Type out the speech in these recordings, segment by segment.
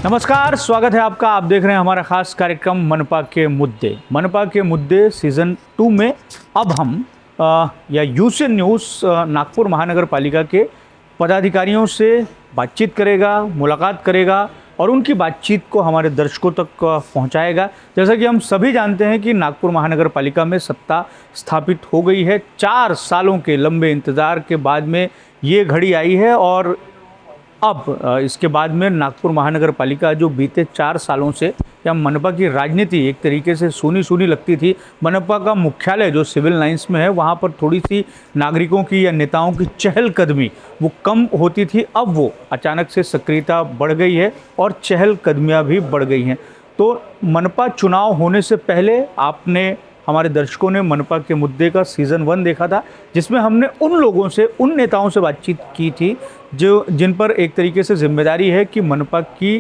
नमस्कार, स्वागत है आपका। आप देख रहे हैं हमारा खास कार्यक्रम मनपा के मुद्दे। मनपा के मुद्दे सीज़न 2 में अब हम या यूसीएन न्यूज़ नागपुर महानगर पालिका के पदाधिकारियों से बातचीत करेगा, मुलाकात करेगा और उनकी बातचीत को हमारे दर्शकों तक पहुंचाएगा। जैसा कि हम सभी जानते हैं कि नागपुर महानगर पालिका में सत्ता स्थापित हो गई है। 4 सालों के लंबे इंतज़ार के बाद में ये घड़ी आई है और अब इसके बाद में नागपुर महानगर पालिका जो बीते 4 सालों से या मनपा की राजनीति एक तरीके से सूनी सूनी लगती थी। मनपा का मुख्यालय जो सिविल लाइंस में है वहाँ पर थोड़ी सी नागरिकों की या नेताओं की चहलकदमी वो कम होती थी। अब वो अचानक से सक्रियता बढ़ गई है और चहलकदमियाँ भी बढ़ गई हैं। तो मनपा चुनाव होने से पहले आपने, हमारे दर्शकों ने मनपा के मुद्दे का सीज़न 1 देखा था, जिसमें हमने उन लोगों से, उन नेताओं से बातचीत की थी जिन पर एक तरीके से जिम्मेदारी है कि मनपा की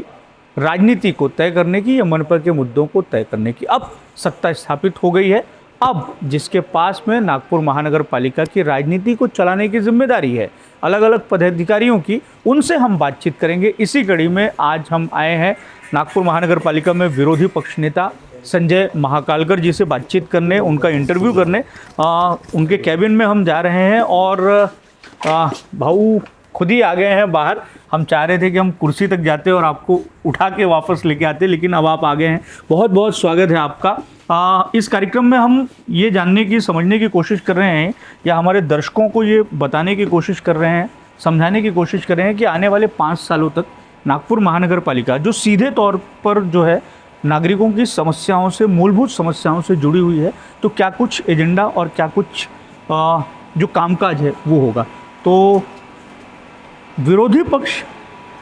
राजनीति को तय करने की या मनपा के मुद्दों को तय करने की। अब सत्ता स्थापित हो गई है। अब जिसके पास में नागपुर महानगर पालिका की राजनीति को चलाने की जिम्मेदारी है, अलग अलग पदाधिकारियों की, उनसे हम बातचीत करेंगे। इसी कड़ी में आज हम आए हैं नागपुर महानगर पालिका में विरोधी पक्ष नेता संजय महाकालकर जी से बातचीत करने, उनका इंटरव्यू करने। उनके कैबिन में हम जा रहे हैं और भाऊ खुद ही आ गए हैं बाहर। हम चाह रहे थे कि हम कुर्सी तक जाते और आपको उठा के वापस लेके आते, लेकिन अब आप आ गए हैं। बहुत बहुत स्वागत है आपका। इस कार्यक्रम में हम ये जानने की, समझने की कोशिश कर रहे हैं या हमारे दर्शकों को ये बताने की कोशिश कर रहे हैं, समझाने की कोशिश कर रहे हैं कि आने वाले 5 सालों तक नागपुर महानगर पालिका जो सीधे तौर पर जो है नागरिकों की समस्याओं से, मूलभूत समस्याओं से जुड़ी हुई है, तो क्या कुछ एजेंडा और क्या कुछ जो कामकाज है वो होगा। तो विरोधी पक्ष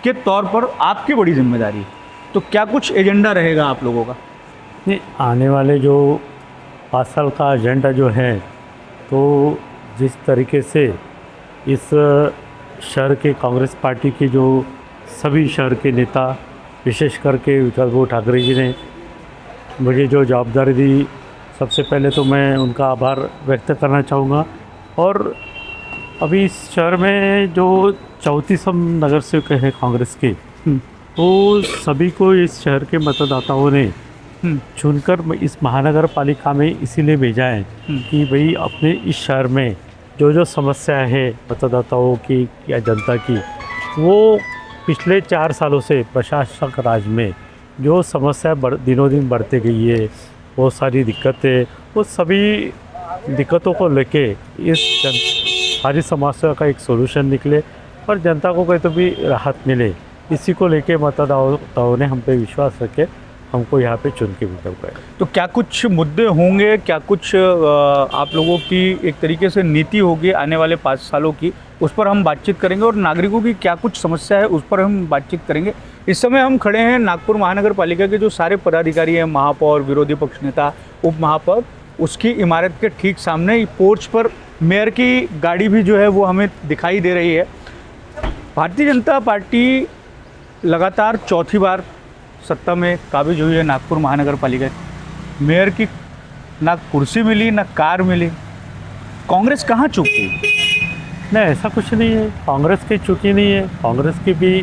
के तौर पर आपकी बड़ी जिम्मेदारी है, तो क्या कुछ एजेंडा रहेगा आप लोगों का? नहीं, आने वाले जो 5 साल का एजेंडा जो है, तो जिस तरीके से इस शहर के कांग्रेस पार्टी के जो सभी शहर के नेता, विशेष करके उद्धव ठाकरे जी ने मुझे जो जवाबदारी दी, सबसे पहले तो मैं उनका आभार व्यक्त करना चाहूँगा। और अभी इस शहर में जो 34 नगर सेवक हैं कांग्रेस के, तो सभी को इस शहर के मतदाताओं ने चुनकर इस महानगर पालिका में इसीलिए भेजा है कि भाई अपने इस शहर में जो जो समस्या है मतदाताओं की या जनता की, वो पिछले 4 सालों से प्रशासक राज में जो समस्या दिनों दिन बढ़ते गई है, बहुत सारी दिक्कतें, वो सभी दिक्कतों को लेके इस सारी समस्या का एक सोल्यूशन निकले और जनता को कहीं तो भी राहत मिले, इसी को लेके मतदाताओं ने हम पे विश्वास रखे, हमको यहाँ पे चुन के बिठा गए। तो क्या कुछ मुद्दे होंगे, क्या कुछ आप लोगों की एक तरीके से नीति होगी आने वाले 5 सालों की, उस पर हम बातचीत करेंगे और नागरिकों की क्या कुछ समस्या है उस पर हम बातचीत करेंगे। इस समय हम खड़े हैं नागपुर महानगर पालिका के जो सारे पदाधिकारी हैं, महापौर, विरोधी पक्ष नेता, उप महापौर, उसकी इमारत के ठीक सामने पोर्च पर मेयर की गाड़ी भी जो है वो हमें दिखाई दे रही है। भारतीय जनता पार्टी लगातार चौथी बार सत्ता में काबिज हुई है नागपुर महानगर पालिका की। मेयर की ना कुर्सी मिली ना कार मिली। कांग्रेस कहाँ चुकी? नहीं, ऐसा कुछ नहीं है, कांग्रेस की चुकी नहीं है। कांग्रेस की भी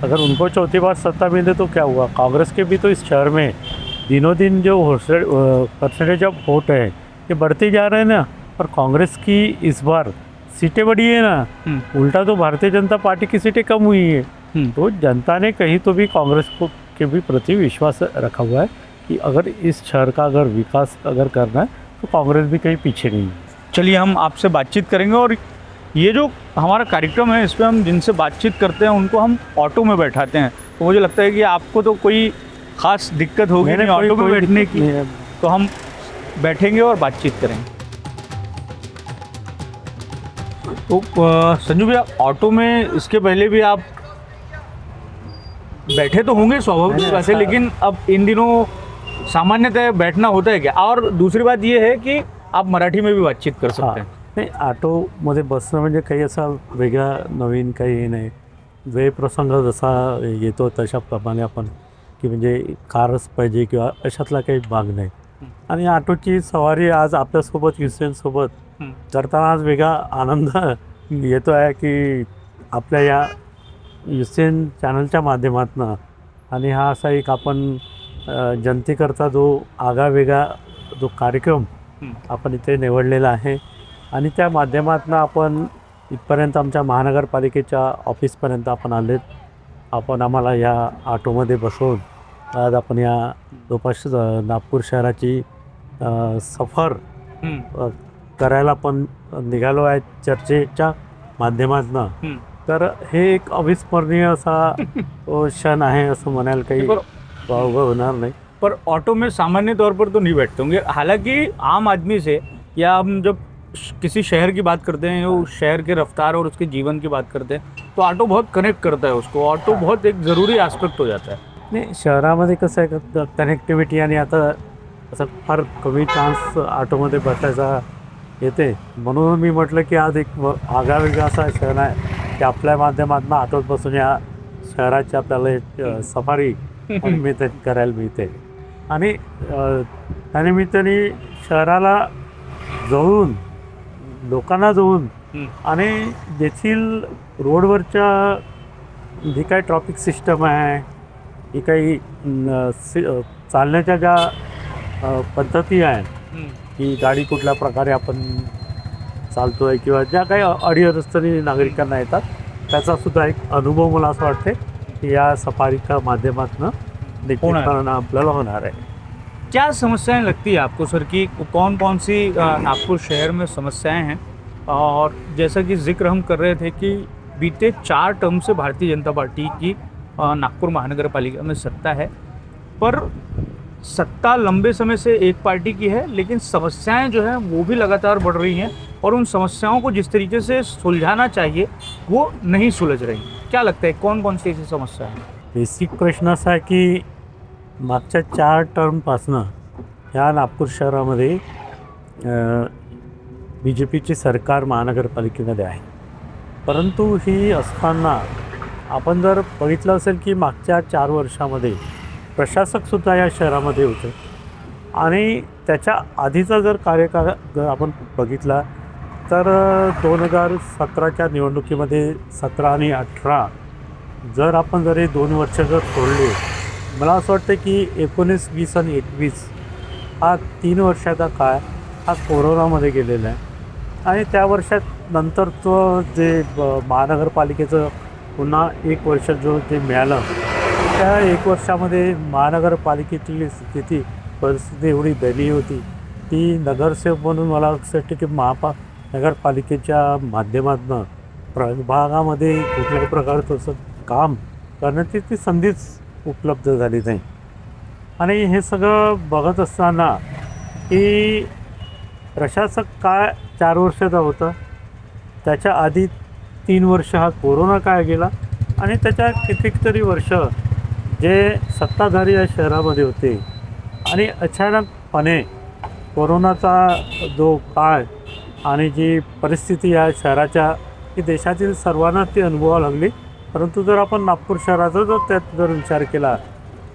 अगर उनको चौथी बार सत्ता मिले तो क्या हुआ, कांग्रेस के भी तो इस शहर में दिनों दिन जो परसेंटेज ऑफ वोट है ये बढ़ते जा रहे हैं ना। और कांग्रेस की इस बार सीटें बढ़ी है ना, उल्टा तो भारतीय जनता पार्टी की सीटें कम हुई है। तो जनता ने कहीं तो भी कांग्रेस को के भी प्रति विश्वास रखा हुआ है कि अगर इस शहर का अगर विकास अगर करना है तो कांग्रेस भी कहीं पीछे नहीं है। चलिए हम आपसे बातचीत करेंगे और ये जो हमारा कार्यक्रम है इसमें हम जिनसे बातचीत करते हैं उनको हम ऑटो में बैठाते हैं। तो मुझे लगता है कि आपको तो कोई ख़ास दिक्कत होगी नहीं ऑटो में बैठने की, तो हम बैठेंगे और बातचीत करेंगे। तो संजू भैया, ऑटो में इसके पहले भी आप बैठे तो होंगे स्वाभाविक बात है, लेकिन अब इन दिनों सामान्यतः बैठना होता है क्या? और दूसरी बात ये है कि आप मराठी में भी बातचीत कर सकते हैं। नाही, ऑटोमध्ये बसणं म्हणजे काही असा वेगळा नवीन काही हे नाही, वेळ प्रसंग जसा येतो तशाप्रमाणे आपण की म्हणजे कारच पाहिजे किंवा अशातला काही भाग नाही। आणि ऑटोची सवारी आज आपल्यासोबत युसेनसोबत करताना आज वेगळा आनंद येतो आहे की आपल्या या युसेन चॅनलच्या माध्यमातून आणि हा असा एक आपण जनतेकरता जो आगळावेगळा जो कार्यक्रम हं. आपण इथे निवडलेला आहे आणि त्या माध्यमातून आपण इथपर्यंत आमच्या महानगरपालिकेच्या ऑफिसपर्यंत आपण आलेत. आपण आम्हाला या ऑटोमध्ये बसवून आज आपण या जवळपास नागपूर शहराची सफर हं. करायला पण निघालो आहे चर्चेच्या माध्यमातून. हं. तर हे एक अविस्मरणीय असा क्षण आहे असं म्हणायला काही पर वावगं होणार नाही. पर ऑटो में सामान्य तौर पर तो नहीं बैठते होंगे, हालांकि आम आदमी से या हम जब किसी शहर की बात करते हैं, उस शहर के रफ्तार और उसके जीवन की बात करते हैं, तो ऑटो बहुत कनेक्ट करता है उसको. ऑटो बहुत एक ज़रूरी एस्पेक्ट हो जाता है. नाही, शहरामध्ये कसं आहे कनेक्टिव्हिटी आणि आता असं फार कमी चान्स ऑटोमध्ये बसायचा येते. म्हणून मी म्हटलं की आज एक आगळावेगळा असा क्षण आहे की आपल्या माध्यमातून ऑटोत बसून या शहराची आपल्याला एक सफारी करायला मिळते. आणि त्यानिमित्ताने शहराला जवळून लोकांना जवळून हं. आणि देखील रोडवरच्या जी काही ट्रॉफिक सिस्टम आहे, ही काही चालण्याच्या ज्या पद्धती आहेत हं. की गाडी कुठल्या प्रकारे आपण चालतो आहे किंवा ज्या काही अडीअडचणी नागरिकांना येतात त्याचासुद्धा एक अनुभव मला असं वाटते की या सफारीच्या माध्यमातून निश्चितपणे आपल्याला होणार आहे. क्या समस्याएं लगती है आपको सर कि कौन कौन सी नागपुर शहर में समस्याएं हैं? और जैसा कि जिक्र हम कर रहे थे कि बीते 4 टर्म से भारतीय जनता पार्टी की नागपुर महानगर पालिका में सत्ता है, पर सत्ता लंबे समय से एक पार्टी की है, लेकिन समस्याएं जो हैं वो भी लगातार बढ़ रही हैं और उन समस्याओं को जिस तरीके से सुलझाना चाहिए वो नहीं सुलझ रही. क्या लगता है कौन कौन सी ऐसी समस्या है? बेसिक प्रश्न असा आहे की मागच्या 4 टर्मपासनं ह्या नागपूर शहरामध्ये BJPची सरकार महानगरपालिकेमध्ये आहे. परंतु ही असताना आपण जर बघितलं असेल की मागच्या 4 वर्षामध्ये प्रशासकसुद्धा या शहरामध्ये होते आणि त्याच्या आधीचा जर कार्यकाळ जर आपण बघितला तर 2017च्या निवडणुकीमध्ये 17 आणि 18 जर आपण जर हे 2 वर्ष जर सोडले, मला असं वाटतं की 19, 20 आणि 21 हा 3 वर्षाचा काळ हा कोरोनामध्ये गेलेला आहे. आणि त्या वर्षात नंतरचं जे महानगरपालिकेचं पुन्हा 1 वर्ष जो जे मिळालं, त्या 1 वर्षामध्ये महानगरपालिकेची स्थिती परिस्थिती एवढी दयनीय होती. ती नगरसेवक म्हणून मला असं वाटतं की नगरपालिकेच्या माध्यमातून प्रभागामध्ये कुठल्याही प्रकारचं असं काम करण्याची ती संधीच उपलब्ध झाली नाही. आणि हे सगळं बघत असताना की प्रशासक काळ 4 वर्षाचा होता, त्याच्या आधी 3 वर्ष हा कोरोना काळ गेला आणि त्याच्या कितीतरी वर्ष जे सत्ताधारी या शहरामध्ये होते आणि अचानकपणे कोरोनाचा जो काळ आणि जी परिस्थिती या शहराच्या की देशातील सर्वांना ती अनुभवावी लागली. परंतु जर आपण नागपूर शहराचा जर त्यात जर विचार केला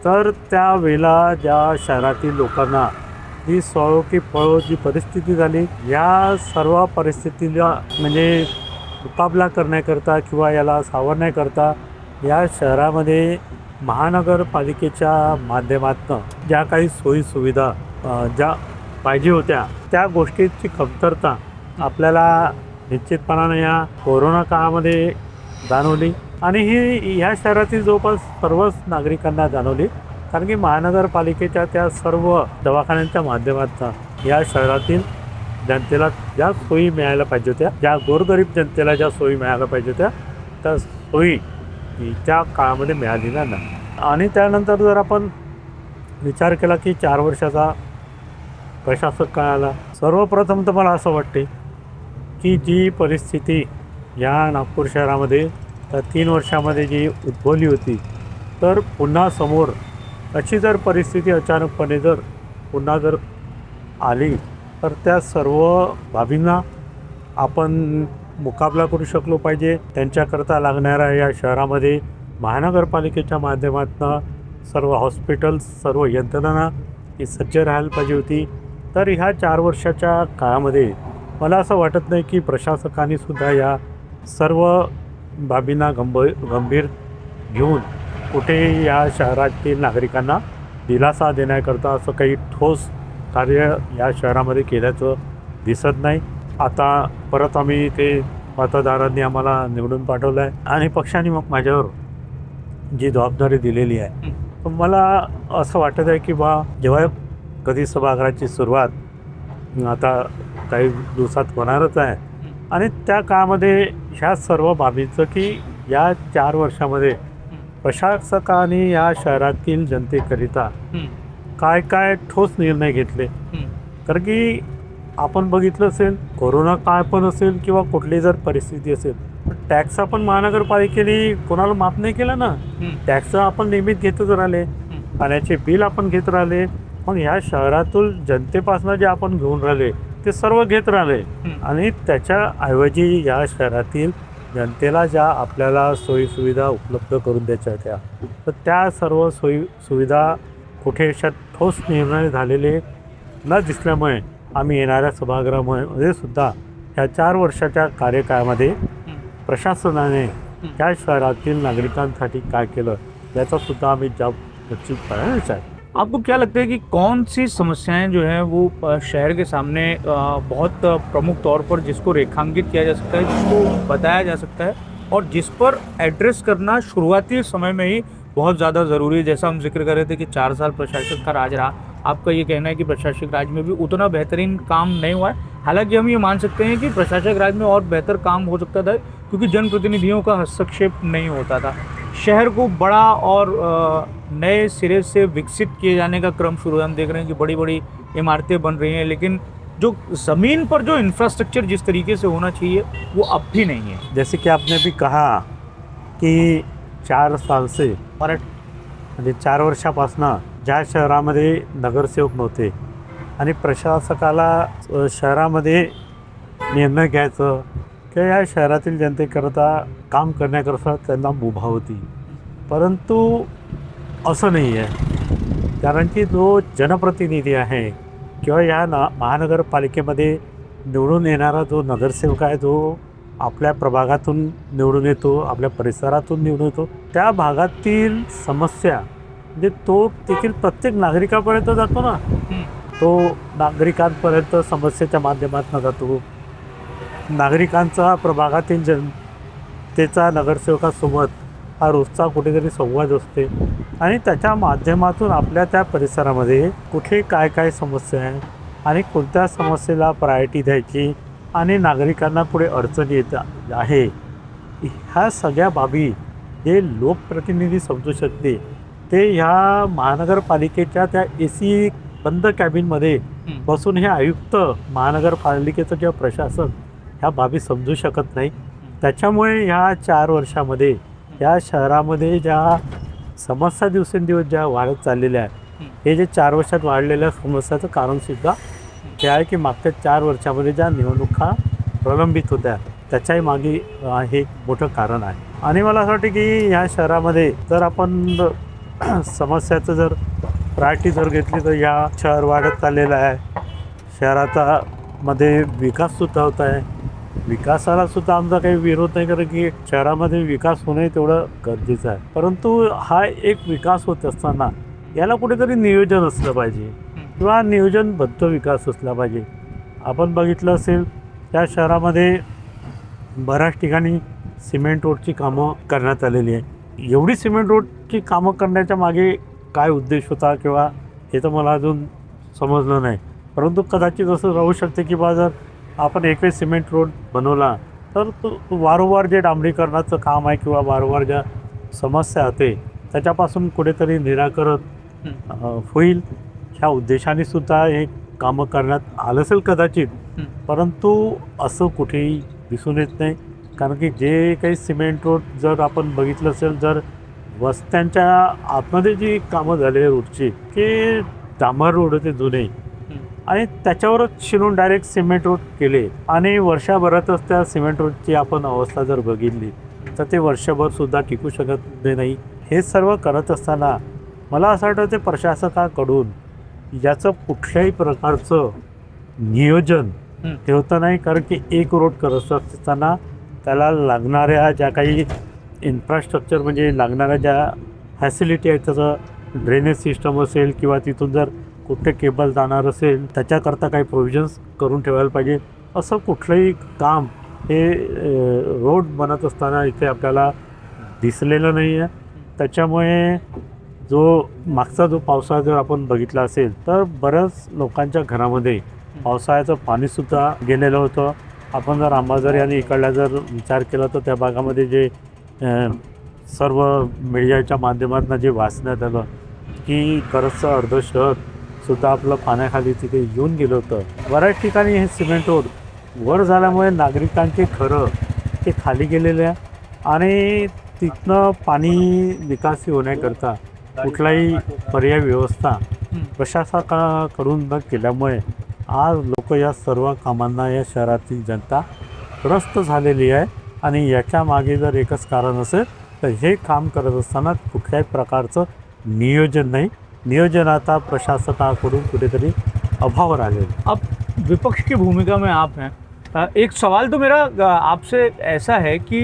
तर त्यावेळेला ज्या शहरातील लोकांना जी सळो की पळो जी परिस्थिती झाली, या सर्व परिस्थितीला म्हणजे मुकाबला करण्याकरता किंवा याला सावरण्याकरता या शहरामध्ये महानगरपालिकेच्या माध्यमातून ज्या काही सोयीसुविधा ज्या पाहिजे होत्या त्या गोष्टीची कमतरता आपल्याला निश्चितपणाने या कोरोना काळामध्ये जाणवली. आणि ही ह्या शहरातील जवळपास सर्वच नागरिकांना जाणवली, कारण की महानगरपालिकेच्या त्या सर्व दवाखान्यांच्या माध्यमातून या शहरातील जनतेला ज्या सोयी मिळायला पाहिजे होत्या, ज्या गोरगरीब जनतेला ज्या सोयी मिळायला पाहिजे होत्या, त्या सोयी त्या काळामध्ये मिळालेल्या नाही. आणि त्यानंतर जर आपण विचार केला की 4 वर्षाचा प्रशासक काळाला, सर्वप्रथम तर मला असं वाटते की जी परिस्थिती या नागपूर शहरामध्ये त्या 3 वर्षामध्ये जी उद्भवली होती, तर पुन्हा समोर अशी जर परिस्थिती अचानकपणे जर पुन्हा जर आली तर त्या सर्व बाबींना आपण मुकाबला करू शकलो पाहिजे. त्यांच्याकरता लागणाऱ्या या शहरामध्ये महानगरपालिकेच्या माध्यमातून सर्व हॉस्पिटल्स सर्व यंत्रणा ही सज्ज राहायला पाहिजे होती. तर ह्या 4 वर्षाच्या काळामध्ये मला असं वाटत नाही की प्रशासकांनीसुद्धा या सर्व बाबींना गंभीर घेऊन कुठेही या शहरातील नागरिकांना दिलासा देण्याकरता असं काही ठोस कार्य या शहरामध्ये केल्याचं दिसत नाही. आता परत आम्ही ते मतदारांनी आम्हाला निवडून पाठवलं आहे आणि पक्षाने मग माझ्यावर जी जबाबदारी दिलेली आहे, पण मला असं वाटत आहे की जेव्हा कधी सभागृहाची सुरुवात आता काही दिवसात होणारच आहे आणि त्या काळामध्ये ह्या सर्व बाबींचं की या 4 वर्षामध्ये प्रशासकांनी या शहरातील जनतेकरिता काय काय ठोस निर्णय घेतले. कारण की आपण बघितलं असेल, कोरोना काळ पण असेल किंवा कुठली जर परिस्थिती असेल, टॅक्स आपण महानगरपालिकेने कोणाला माफ नाही केला ना. टॅक्स आपण नेहमीच घेतच राहिले, पाण्याचे बिल आपण घेत राहिले, मग ह्या शहरातील जनतेपासून जे आपण घेऊन राहिले ते सर्व घेत राहिले आणि त्याच्याऐवजी या शहरातील जनतेला ज्या आपल्याला सोयीसुविधा उपलब्ध करून द्यायच्या होत्या, तर त्या सर्व सोयीसुविधा कुठे अशा ठोस निर्णय झालेले न दिसल्यामुळे आम्ही येणाऱ्या सभागृहामध्ये सुद्धा ह्या 4 वर्षाच्या कार्यकाळामध्ये प्रशासनाने या शहरातील नागरिकांसाठी काय केलं याचा सुद्धा आम्ही जवाब नक्कीच पाहण्याचा आहे. आपको क्या लगता है कि कौन सी समस्याएं जो हैं वो शहर के सामने बहुत प्रमुख तौर पर जिसको रेखांकित किया जा सकता है, जिसको बताया जा सकता है और जिस पर एड्रेस करना शुरुआती समय में ही बहुत ज़्यादा ज़रूरी है? जैसा हम जिक्र कर रहे थे कि 4 साल प्रशासक का राज रहा, आपका ये कहना है कि प्रशासक राज में भी उतना बेहतरीन काम नहीं हुआ है. हालांकि हम ये मान सकते हैं कि प्रशासक राज में और बेहतर काम हो सकता था क्योंकि जनप्रतिनिधियों का हस्तक्षेप नहीं होता था. शहर को बड़ा और नए सिरे से विकसित किए जाने का क्रम शुरू है. हम देख रहे हैं कि बड़ी बड़ी इमारतें बन रही हैं, लेकिन जो ज़मीन पर जो इंफ्रास्ट्रक्चर जिस तरीके से होना चाहिए वो अब भी नहीं है. जैसे कि आपने भी कहा की 4 साल से म्हणजे 4 वर्षापासून ज्या शहरामध्ये नगरसेवक नव्हते आणि प्रशासकाला शहरामध्ये निर्णय घ्यायचं किंवा या शहरातील जनतेकरता काम करण्याकरता त्यांना मुभा होती, परंतु असं नाही आहे. कारण की जो जनप्रतिनिधी आहे किंवा या महानगरपालिकेमध्ये निवडून येणारा जो नगरसेवक आहे, जो आपल्या प्रभागातून निवडून येतो, आपल्या परिसरातून निवडून येतो, त्या भागातील समस्या म्हणजे तो देखील प्रत्येक नागरिकापर्यंत जातो ना. तो नागरिकांपर्यंत समस्येच्या माध्यमातून जातो. नागरिकांचा प्रभागातील जनतेचा नगरसेवकासोबत हा रोजचा कुठेतरी संवाद असते आणि त्याच्या माध्यमातून आपल्या त्या परिसरामध्ये कुठे काय काय समस्या आहे आणि कोणत्या समस्येला प्रायोरिटी द्यायची आणि नागरिकांना पुढे अडचण येत आहे, ह्या सगळ्या बाबी जे लोकप्रतिनिधी समजू शकते ते ह्या महानगरपालिकेच्या त्या AC बंद कॅबिनमध्ये बसून हे आयुक्त महानगरपालिकेचं किंवा प्रशासन ह्या बाबी समजू शकत नाही. त्याच्यामुळे ह्या 4 वर्षामध्ये या शहरामध्ये ज्या समस्या दिवसेंदिवस ज्या वाढत चाललेल्या आहेत, हे जे 4 वर्षात वाढलेल्या समस्याचं कारणसुद्धा हे आहे की मागच्या 4 वर्षामध्ये ज्या निवडणुका प्रलंबित होत्या त्याच्याही मागे हे एक मोठं कारण आहे. आणि मला असं वाटतं की ह्या शहरामध्ये जर आपण समस्याचं जर प्रायोरिटी जर घेतली तर या शहर वाढत चाललेलं आहे, शहराचा मध्ये विकाससुद्धा होत आहे. विकासाला सुद्धा आमचा काही विरोध नाही, कारण की शहरामध्ये विकास होणे तेवढं गरजेचं आहे. परंतु हा एक विकास होत असताना याला कुठेतरी नियोजन असलं पाहिजे किंवा नियोजनबद्ध विकास असला पाहिजे. आपण बघितलं असेल त्या शहरामध्ये बऱ्याच ठिकाणी सिमेंट रोडची कामं करण्यात आलेली आहे. एवढी सिमेंट रोडची कामं करण्याच्या मागे काय उद्देश होता किंवा हे तर मला अजून समजलं नाही, परंतु कदाचित असं राहू शकते की जर आपण एक वेळेस सिमेंट रोड बनवला तर तो वारंवार जे डांबरीकरणाचं काम आहे किंवा वारंवार ज्या समस्या होते त्याच्यापासून कुठेतरी निराकरण होईल ह्या उद्देशाने सुद्धा हे कामं करण्यात आलं असेल कदाचित, परंतु असं कुठेही दिसून येत नाही. कारण की जे काही सिमेंट रोड जर आपण बघितलं असेल, जर वस्त्यांच्या आतमध्ये जी कामं झालेली रोडची की डांबर रोड होते जुने आणि त्याच्यावरच शिरून डायरेक्ट सिमेंट रोड केले आणि वर्षभरातच त्या सिमेंट रोडची आपण अवस्था जर बघितली तर ते वर्षभरसुद्धा टिकू शकत नाही. हे सर्व करत असताना मला असं वाटतं ते प्रशासकाकडून याचं कुठल्याही प्रकारचं नियोजन ठेवता नाही. कारण की एक रोड करत असताना त्याला लागणाऱ्या ज्या काही इन्फ्रास्ट्रक्चर म्हणजे लागणाऱ्या ज्या फॅसिलिटी आहे, त्याचं ड्रेनेज सिस्टम असेल किंवा तिथून जर कुठे केबल जाणार असेल त्याच्याकरता काही प्रोव्हिजन्स करून ठेवायला पाहिजे. असं कुठलंही काम हे रोड बनत असताना इथे आपल्याला दिसलेलं नाही आहे. त्याच्यामुळे मागचा जो पावसाळा जर आपण बघितला असेल तर बऱ्याच लोकांच्या घरामध्ये पावसाळ्याचं पाणीसुद्धा गेलेलं होतं. आपण जर अंबाझरी आणि इकडला जर विचार केला तर त्या भागामध्ये जे सर्व मीडियाच्या माध्यमातून जे वाचण्यात आलं की बरंचसं अर्धं शहरसुद्धा आपलं पाण्याखाली तिथे येऊन गेलं होतं. बऱ्याच ठिकाणी हे सिमेंट रोड वर झाल्यामुळे नागरिकांचे घरं ते खाली गेलेले आहे आणि तिथनं पाणी निकासी होण्याकरता कुठलाही पर्याय व्यवस्था प्रशासकाकडून न केल्यामुळे आज लोक या सर्व कामांना या शहरातील जनता त्रस्त झालेली आहे. आणि याच्या मागे जर एकच कारण असेल तर हे काम करत असताना कुठल्याही प्रकारचं नियोजन नाही. नियोजन आता प्रशासकाकडून कुठेतरी अभाव राहिलेला. अब विपक्ष की भूमिका में आप हैं, एक सवाल तो मेरा आपसे ऐसा है कि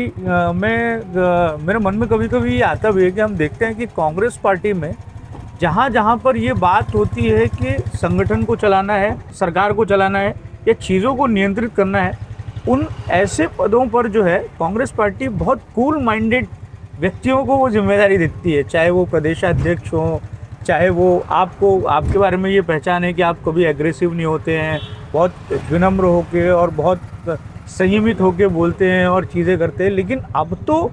मेरे मन में कभी कभी ये आता भी है कि हम देखते हैं कि कांग्रेस पार्टी में जहाँ जहाँ पर ये बात होती है कि संगठन को चलाना है, सरकार को चलाना है या चीज़ों को नियंत्रित करना है, उन ऐसे पदों पर जो है कांग्रेस पार्टी बहुत कूल माइंडेड व्यक्तियों को वो जिम्मेदारी देती है, चाहे वो प्रदेशाध्यक्ष हों, चाहे वो आपके बारे में ये पहचान है कि आप कभी एग्रेसिव नहीं होते हैं, बहुत विनम्र होके और बहुत संयमित होके बोलते हैं और चीज़ें करते हैं. लेकिन अब तो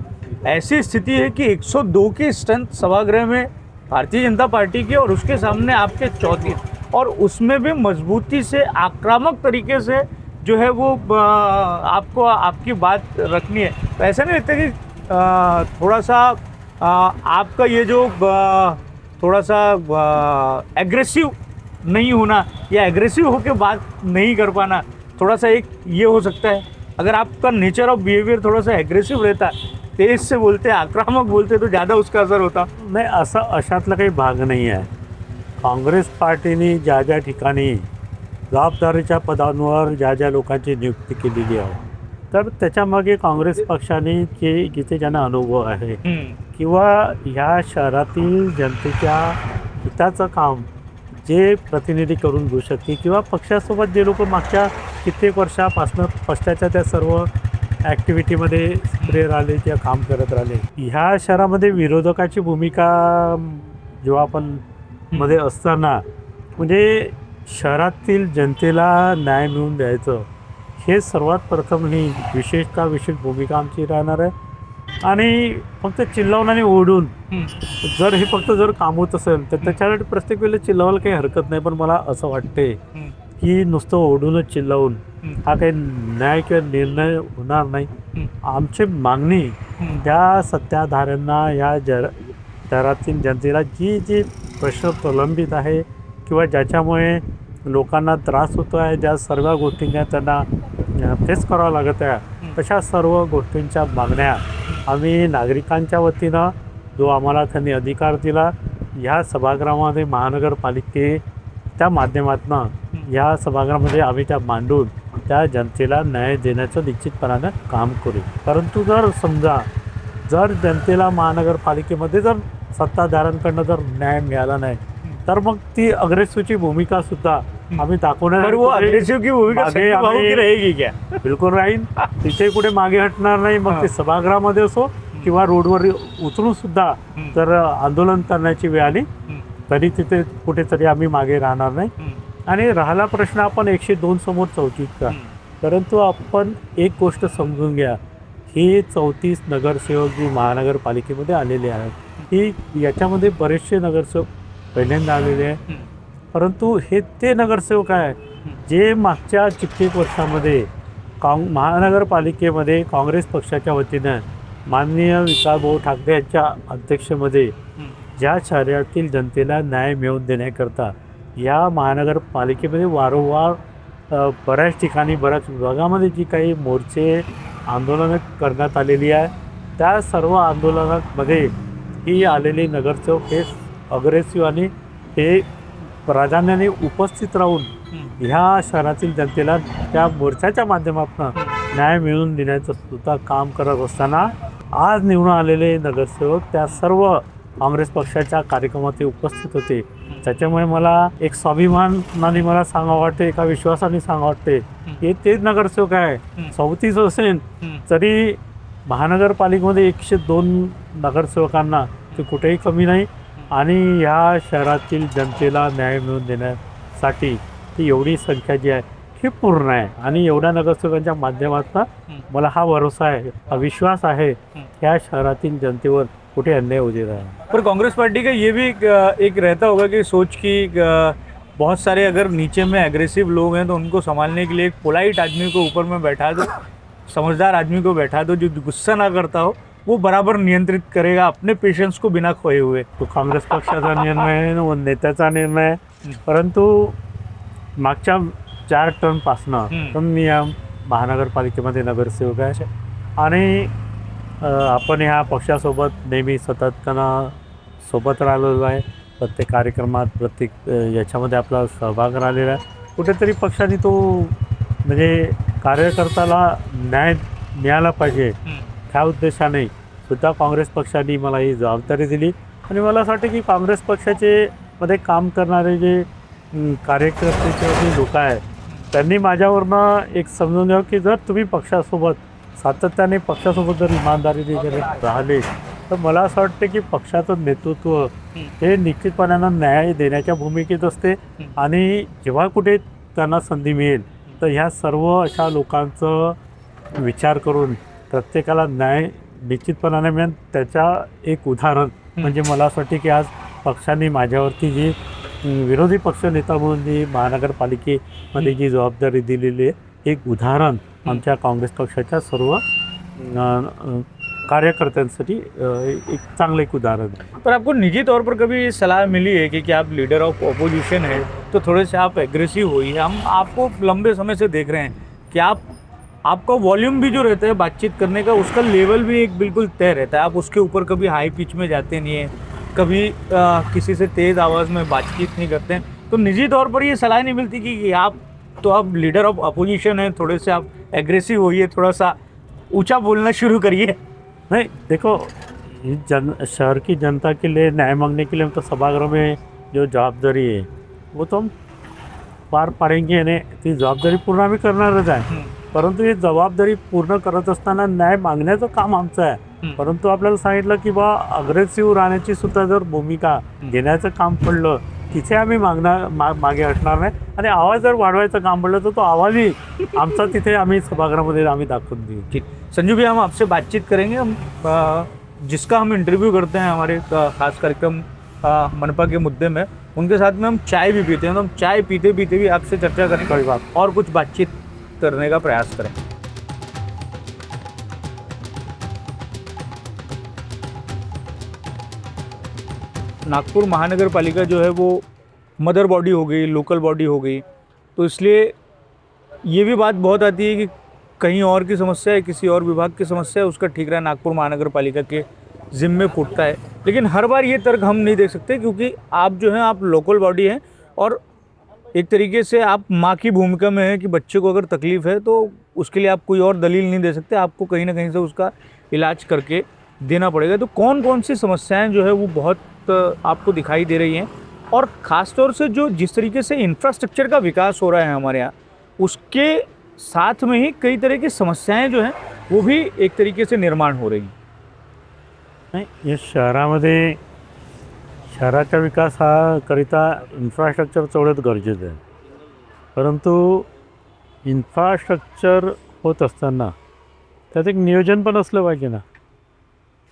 ऐसी स्थिति है कि 102 की स्ट्रेंथ सभागृह में भारतीय जनता पार्टी की और उसके सामने आपके 34, और उसमें भी मजबूती से आक्रामक तरीके से जो है वो आपको आपकी बात रखनी है. तो ऐसा नहीं लगता कि थोड़ा सा आपका ये जो थोड़ा सा एग्रेसिव नहीं होना या एग्रेसिव होकर बात नहीं कर पाना, थोड़ा सा एक ये हो सकता है? अगर आपका नेचर ऑफ बिहेवियर थोड़ा सा एग्रेसिव रहता, तेज से बोलते, आक्रामक बोलते, तो ज़्यादा उसका असर होता. नाही, असं अशातला काही भाग नाही आहे. काँग्रेस पार्टीने ज्या ज्या ठिकाणी जबाबदारीच्या पदांवर ज्या ज्या लोकांची नियुक्ती केलेली आहे तर त्याच्यामागे काँग्रेस पक्षाने जिथे ज्यांना अनुभव आहे किंवा ह्या शहरातील जनतेच्या हिताचं काम जे प्रतिनिधी करून घेऊ शकते किंवा पक्षासोबत जे लोक मागच्या कित्येक वर्षापासून पक्षाच्या त्या सर्व ॲक्टिव्हिटीमध्ये सक्रिय राहिले किंवा काम करत राहिले. ह्या शहरामध्ये विरोधकाची भूमिका जेव्हा आपण मध्ये असताना म्हणजे शहरातील जनतेला न्याय मिळवून द्यायचं हे सर्वात प्रथम ही विशेष भूमिका आमची राहणार आहे. आणि फक्त चिल्लावून आणि ओढून जर हे फक्त जर काम होत असेल तर त्याच्यासाठी प्रत्येक वेळेला चिल्लावायला काही हरकत नाही. पण मला असं वाटते की नुसतं ओढूनच चिल्लावून हा काही न्याय किंवा निर्णय होणार नाही. आमची मागणी त्या सत्ताधाऱ्यांना या शहरातील जनतेला जी प्रश्न प्रलंबित आहे किंवा ज्याच्यामुळे लोकांना त्रास होतो आहे, ज्या सर्व गोष्टींना त्यांना फेस करावं लागत आहे, तशा सर्व गोष्टींच्या मागण्या आम्ही नागरिकांच्या वतीनं जो आम्हाला त्यांनी अधिकार दिला ह्या सभागृहामध्ये महानगरपालिकेच्या माध्यमातून या सभागृहामध्ये आम्ही त्या मांडून त्या जनतेला न्याय देण्याचं निश्चितपणानं काम करू. परंतु जर जनतेला महानगरपालिकेमध्ये जर सत्ताधाऱ्यांकडनं जर न्याय मिळाला नाही तर मग ती अग्रेसिव्हची भूमिका सुद्धा आम्ही दाखवणार. वो अग्रेसिव की भूमिका रहेगी क्या? बिलकुल राहील. तिथे कुठे मागे हटणार नाही. मग ते सभागृहामध्ये असो किंवा रोडवर उचलून सुद्धा जर आंदोलन करण्याची वेळ आली तरी तिथे कुठेतरी आम्ही मागे राहणार नाही. आणि राहिला प्रश्न आपण 102 समोर 34 का, परंतु आपण एक गोष्ट समजून घ्या, हे 34 नगरसेवक जे महानगरपालिकेमध्ये आलेले आहेत ही याच्यामध्ये बरेचसे नगरसेवक पहिल्यांदा आलेले आहे. परंतु हे ते नगरसेवक आहे जे मागच्या कित्येक वर्षामध्ये महानगरपालिकेमध्ये काँग्रेस पक्षाच्या वतीनं माननीय विकासभाऊ ठाकरे यांच्या अध्यक्षतेमध्ये ज्या शहरातील जनतेला न्याय मिळवून देण्याकरता या महानगरपालिकेमध्ये वारंवार बऱ्याच ठिकाणी बऱ्याच विभागामध्ये जी काही मोर्चे आंदोलनं करण्यात आलेली आहे त्या सर्व आंदोलनामध्ये ही आलेली नगरसेवक हे अग्रेसिव्ह आणि हे प्राधान्याने उपस्थित राहून ह्या शहरातील जनतेला त्या मोर्चाच्या माध्यमातून न्याय मिळवून देण्याचं सुद्धा काम करत असताना आज निवडून आलेले नगरसेवक त्या सर्व काँग्रेस पक्षाच्या कार्यक्रमात ते उपस्थित होते. त्याच्यामुळे मला एक स्वाभिमानाने मला सांगावं वाटते, एका विश्वासाने सांगावं वाटते की तेच नगरसेवक आहे. 34 असेल तरी महानगरपालिकेमध्ये 102 नगरसेवकांना ते कुठेही कमी नाही. आणि ह्या शहरातील जनतेला न्याय मिळवून देण्यासाठी ती एवढी संख्या जी आहे ही पूर्ण आहे. आणि एवढ्या नगरसेवकांच्या माध्यमातून मला हा भरोसा आहे, हा विश्वास आहे ह्या शहरातील जनतेवर कुठे अन्याय होऊ देत आहे. पर कांग्रेस पार्टी का ये भी एक रहता होगा कि सोच की बहुत सारे अगर नीचे में एग्रेसिव लोग हैं तो उनको संभालने के लिए एक पोलाइट आदमी को ऊपर में बैठा दो, समझदार आदमी को बैठा दो जो गुस्सा ना करता हो, वो बराबर नियंत्रित करेगा अपने पेशेंस को बिना खोए हुए. तो काँग्रेस पक्षाचा निर्णय आहे, व नेत्याचा निर्णय आहे. परंतु मागच्या 4 टर्मपासनं तर मी या महानगरपालिकेमध्ये नगरसेवक आहे. आणि आपण ह्या पक्षासोबत नेहमी सतत त्यांना सोबत राहिलेलो आहे. प्रत्येक कार्यक्रमात, प्रत्येक याच्यामध्ये आपला सहभाग राहिलेला आहे. कुठेतरी पक्षाने तो म्हणजे कार्यकर्त्याला न्याय मिळाला पाहिजे ह्या उद्देशाने सुद्धा काँग्रेस पक्षाने मला ही जबाबदारी दिली. आणि मला असं वाटतं की काँग्रेस पक्षाचे मध्ये काम करणारे जे कार्यकर्त्याचे जे लोक आहेत त्यांनी माझ्यावरनं एक समजून घ्यावं की जर तुम्ही पक्षासोबत सातत्याने पक्षासोबत जर इमानदारीने जर राहिले तर मला असं वाटतं की पक्षाचं नेतृत्व हे निश्चितपणानं न्याय देण्याच्या भूमिकेत असते. आणि जेव्हा कुठे त्यांना संधी मिळेल तर ह्या सर्व अशा लोकांचं विचार करून प्रत्येकाला न्याय निश्चितपणाने मिळेल. त्याचा एक उदाहरण म्हणजे मला असं वाटतं की आज पक्षाने माझ्यावरती जी विरोधी पक्षनेता म्हणून जी महानगरपालिकेमध्ये जी जबाबदारी दिलेली आहे एक उदाहरण आमच्या काँग्रेस पक्षाच्या सर्व कार्यकर्त्यांसाठी एक चांगलं एक उदाहरण है. पर आपको निजी तौर पर कभी सलाह मिली है कि आप लीडर ऑफ अपोजिशन है तो थोड़े से आप एग्रेसिव होइए. हम आपको लंबे समय से देख रहे हैं कि आपका वॉल्यूम भी जो रहता है बातचीत करने का उसका लेवल भी एक बिल्कुल तय रहता है. आप उसके ऊपर कभी हाई पिच में जाते नहीं हैं, कभी किसी से तेज़ आवाज़ में बातचीत नहीं करते हैं. तो निजी तौर पर ये सलाह नहीं मिलती कि आप लीडर ऑफ अपोजिशन हैं, थोड़े से आप एग्रेसिव होइए, थोड़ा सा ऊंचा बोलना शुरू करिए. नहीं देखो, शहर की जनता के लिए न्याय मांगने के लिए हम तो सभागृह में जो जवाबदारी है वो तो हम पार पाडेंगे. आणि ती जबाबदारी पूर्ण आम्ही करणारच आहे. परंतु ही जबाबदारी पूर्ण करत असताना न्याय मागण्याचं काम आमचं आहे. परंतु आपल्याला सांगितलं की बा अग्रेसिव्ह राहण्याची सुद्धा जर भूमिका घेण्याचं काम पडलं तिथे आम्ही मागे असणार नाही. आणि आवाज जर वाढवायचं काम पडलं तर तो आवाजही आमचा तिथे आम्ही सभागृहामध्ये आम्ही दाखवून देऊ. ठीक, संजू भाई हम आपसे बातचीत करेंगे. हम जिसका हम इंटरव्यू करते हैं हमारे खास कार्यक्रम मनपा के मुद्दे में, उनके साथ में हम चाय भी पीते हैं. तो हम चाय पीते पीते भी आपसे चर्चा करेंगे और कुछ बातचीत करने का प्रयास करें. नागपुर महानगर पालिका जो है वो मदर बॉडी हो गई, लोकल बॉडी हो गई. तो इसलिए ये भी बात बहुत आती है कि कहीं और की समस्या है, किसी और विभाग की समस्या है, उसका ठीकरा नागपुर महानगर पालिका के जिम्मे फूटता है. लेकिन हर बार ये तर्क हम नहीं देख सकते क्योंकि आप जो हैं आप लोकल बॉडी हैं और एक तरीके से आप माँ की भूमिका में है कि बच्चे को अगर तकलीफ़ है तो उसके लिए आप कोई और दलील नहीं दे सकते. आपको कहीं ना कहीं से उसका इलाज करके देना पड़ेगा. तो कौन कौन सी समस्याएं जो है वो बहुत आपको दिखाई दे रही हैं और ख़ास तौर से जो जिस तरीके से इंफ्रास्ट्रक्चर का विकास हो रहा है हमारे यहाँ उसके साथ में ही कई तरह की समस्याएं जो हैं वो भी एक तरीके से निर्माण हो रही हैं. नाही, या शहरामध्ये शहराचा विकास हा करिता इन्फ्रास्ट्रक्चर तेवढंच गरजेचं आहे. परंतु इन्फ्रास्ट्रक्चर होत असताना त्यात एक नियोजन पण असलं पाहिजे ना.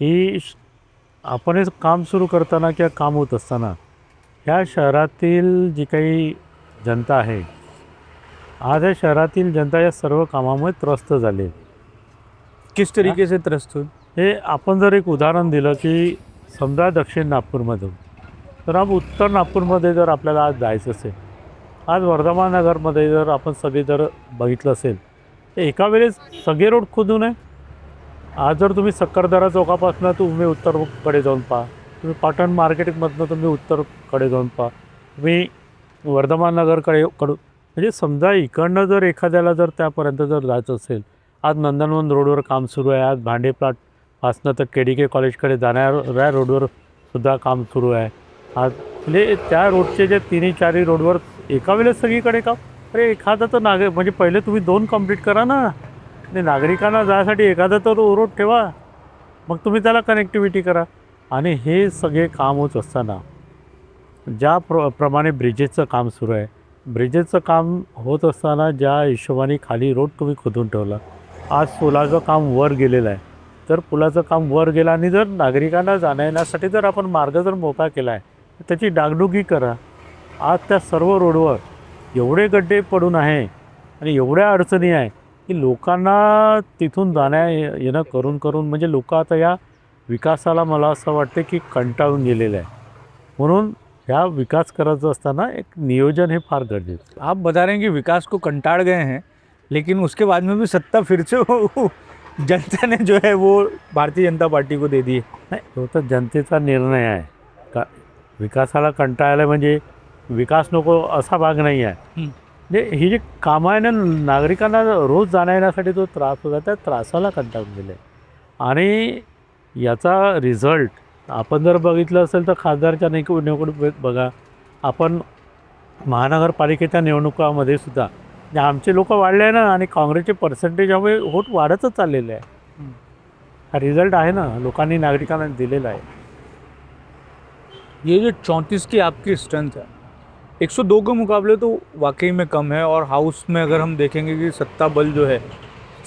ही आपण हे काम सुरू करताना किंवा काम होत असताना ह्या शहरातील जी काही जनता आहे आज या शहरातील जनता या सर्व कामामुळे त्रस्त झाले. किस तरीके से त्रस्त हो? हे आपण जर एक उदाहरण दिलं की समजा दक्षिण नागपूरमधून तर अब उत्तर नागपूरमध्ये जर आपल्याला आज जायचं असेल, आज वर्धमान नगरमध्ये जर आपण सगळे जर बघितलं असेल तर एका वेळेस सगळे रोड खोदून आहे. आज जर तुम्ही सक्करदरा चौकापासून तुम्ही उत्तरकडे जाऊन पहा, तुम्ही पाटण मार्केटमधनं तुम्ही उत्तरकडे जाऊन पहा, तुम्ही वर्धमान नगरकडे म्हणजे समजा इकडनं जर एखाद्याला जर त्यापर्यंत जर जायचं असेल, आज नंदनवन रोडवर काम सुरू आहे. आज भांडे प्लाटपासनं तर KDK कॉलेजकडे जाणाऱ्या रोडवर सुद्धा काम सुरू आहे. आज म्हणजे त्या रोडचे जे तिन्ही चारही रोडवर एका वेळेस सगळीकडे काम. अरे एखादा तर म्हणजे पहिले तुम्ही 2 कंप्लीट करा ना. आणि नागरिकांना जायसाठी एखादा तर रोड ठेवा, मग तुम्ही त्याला कनेक्टिव्हिटी करा. आणि हे सगळे काम होत असताना ज्या प्रमाणे ब्रिजेसचं काम सुरू आहे, ब्रिजेसचं काम होत असताना ज्या हिशोबाने खाली रोड तुम्ही खोदून ठेवला, आज पुलाचं काम वर गेलेलं आहे. तर पुलाचं काम वर गेलं आणि जर नागरिकांना जाण्यासाठी जर आपण मार्ग जर मोकळा केला आहे, तर त्याची डागडुगी करा. आज त्या सर्व रोडवर एवढे गड्डे पडून आहे आणि एवढ्या अडचणी आहे की लोकांना तिथून येणं करून म्हणजे लोक आता या विकासाला मला असं वाटतं की कंटाळून गेलेलं आहे. म्हणून ह्या विकास करायचं असताना एक नियोजन हे फार गरजेचं. आप बता रहे हैं कि विकास को कंटाड़ गए हैं, लेकिन उसके बाद में भी सत्ता फिर से जनता ने जो है वो भारतीय जनता पार्टी को दे दी है. नाही, तो तर जनतेचा निर्णय आहे. का विकासाला कंटाळायला म्हणजे विकास नको असा भाग नाही आहे. म्हणजे ही जी कामं आहे ना, नागरिकांना रोज जाण्यासाठी जो त्रास होता त्या त्रासाला कंटाळून गेले. आणि याचा रिझल्ट आपण जर बघितलं असेल तर खासदारच्या निवडणूक बघा, आपण महानगरपालिकेच्या निवडणुकामध्ये सुद्धा म्हणजे आमचे लोक वाढले आहे ना आणि काँग्रेसचे पर्सेंटेज हवे वोट वाढतच चाललेले आहे. हा रिझल्ट आहे ना, लोकांनी नागरिकांना दिलेला आहे. ये जो 34 की आपकी स्ट्रेंथ है, 102 के मुकाबले तो वाकई में कम है. और हाउस में अगर हम देखेंगे कि सत्ता बल जो है,